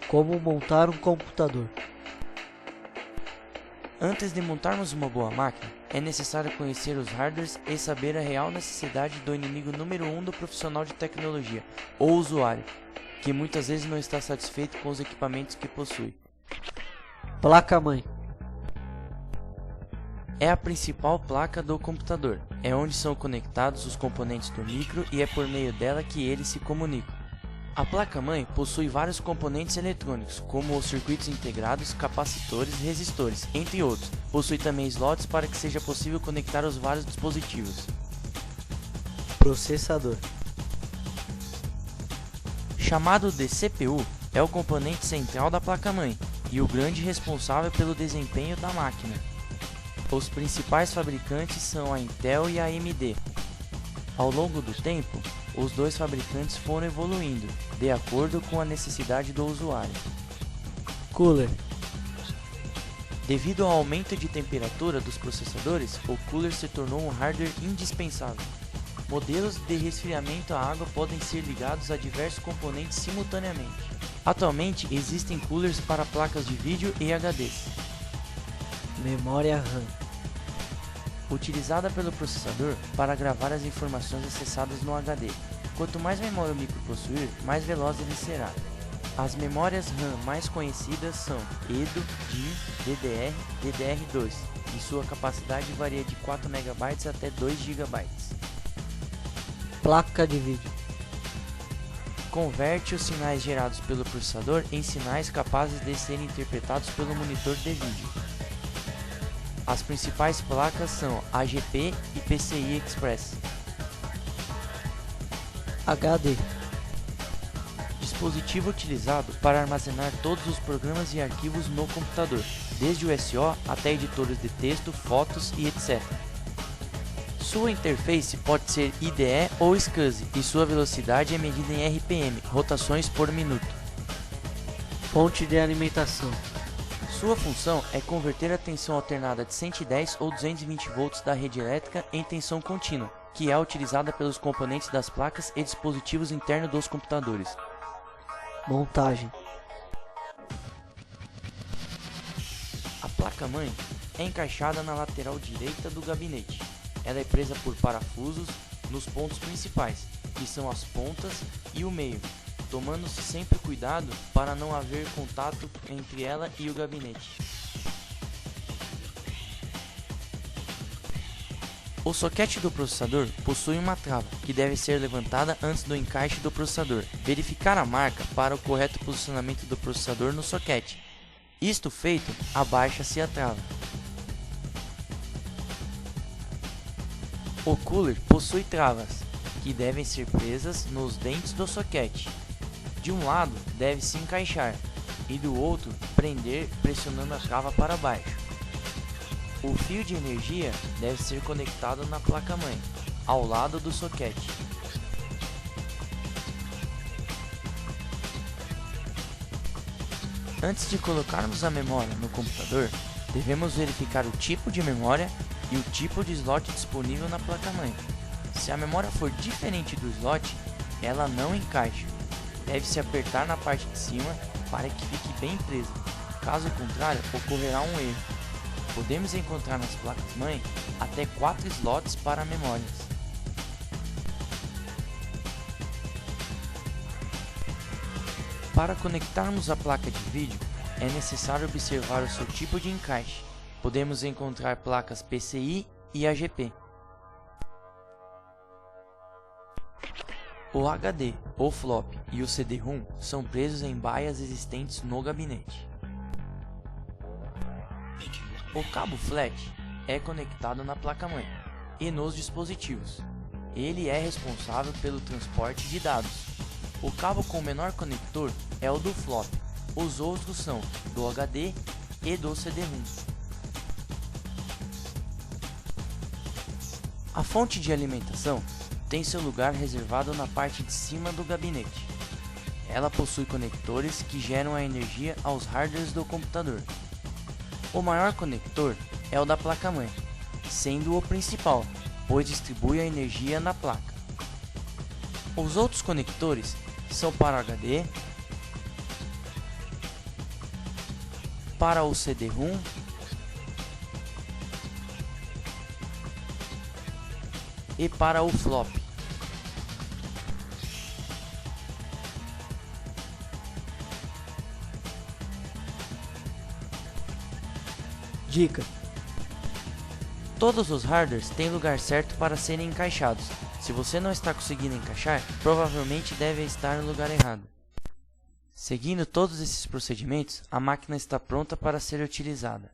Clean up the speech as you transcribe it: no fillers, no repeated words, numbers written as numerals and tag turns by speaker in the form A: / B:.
A: Como montar um computador.
B: Antes de montarmos uma boa máquina, é necessário conhecer os hardwares e saber a real necessidade do inimigo número 1 do profissional de tecnologia, o usuário, que muitas vezes não está satisfeito com os equipamentos que possui.
A: Placa-mãe.
B: É a principal placa do computador, é onde são conectados os componentes do micro e é por meio dela que eles se comunicam. A placa-mãe possui vários componentes eletrônicos, como os circuitos integrados, capacitores, resistores, entre outros. Possui também slots para que seja possível conectar os vários dispositivos.
A: Processador.
B: Chamado de CPU, é o componente central da placa-mãe e o grande responsável pelo desempenho da máquina. Os principais fabricantes são a Intel e a AMD. Ao longo do tempo, os dois fabricantes foram evoluindo, de acordo com a necessidade do usuário.
A: Cooler.
B: Devido ao aumento de temperatura dos processadores, o cooler se tornou um hardware indispensável. Modelos de resfriamento à água podem ser ligados a diversos componentes simultaneamente. Atualmente, existem coolers para placas de vídeo e HDs.
A: Memória RAM.
B: Utilizada pelo processador para gravar as informações acessadas no HD. Quanto mais memória o micro possuir, mais veloz ele será. As memórias RAM mais conhecidas são EDO, DIMM, DDR, DDR2 e sua capacidade varia de 4 MB até 2 GB.
A: Placa de vídeo.
B: Converte os sinais gerados pelo processador em sinais capazes de serem interpretados pelo monitor de vídeo. As principais placas são AGP e PCI Express.
A: HD.
B: Dispositivo utilizado para armazenar todos os programas e arquivos no computador, desde o SO até editores de texto, fotos e etc. Sua interface pode ser IDE ou SCSI e sua velocidade é medida em RPM, rotações por minuto.
A: Fonte de alimentação.
B: Sua função é converter a tensão alternada de 110 ou 220 volts da rede elétrica em tensão contínua, que é utilizada pelos componentes das placas e dispositivos internos dos computadores.
A: Montagem.
B: A placa-mãe é encaixada na lateral direita do gabinete. Ela é presa por parafusos nos pontos principais, que são as pontas e o meio, tomando-se sempre cuidado para não haver contato entre ela e o gabinete. O soquete do processador possui uma trava, que deve ser levantada antes do encaixe do processador. Verificar a marca para o correto posicionamento do processador no soquete. Isto feito, abaixa-se a trava. O cooler possui travas, que devem ser presas nos dentes do soquete. De um lado deve se encaixar e do outro prender pressionando a trava para baixo. O fio de energia deve ser conectado na placa-mãe, ao lado do soquete. Antes de colocarmos a memória no computador, devemos verificar o tipo de memória e o tipo de slot disponível na placa-mãe. Se a memória for diferente do slot, ela não encaixa. Deve-se apertar na parte de cima para que fique bem presa. Caso contrário, ocorrerá um erro. Podemos encontrar nas placas-mãe até 4 slots para memórias. Para conectarmos a placa de vídeo, é necessário observar o seu tipo de encaixe. Podemos encontrar placas PCI e AGP. O HD, o flop e o CD-ROM são presos em baias existentes no gabinete. O cabo flat é conectado na placa-mãe e nos dispositivos. Ele é responsável pelo transporte de dados. O cabo com menor conector é o do flop. Os outros são do HD e do CD-ROM. A fonte de alimentação tem seu lugar reservado na parte de cima do gabinete. Ela possui conectores que geram a energia aos hardwares do computador. O maior conector é o da placa-mãe, sendo o principal, pois distribui a energia na placa. Os outros conectores são para HD, para o CD-ROM e para o flop.
A: Dica:
B: Todos os hardwares têm lugar certo para serem encaixados. Se você não está conseguindo encaixar, provavelmente deve estar no lugar errado. Seguindo todos esses procedimentos, a máquina está pronta para ser utilizada.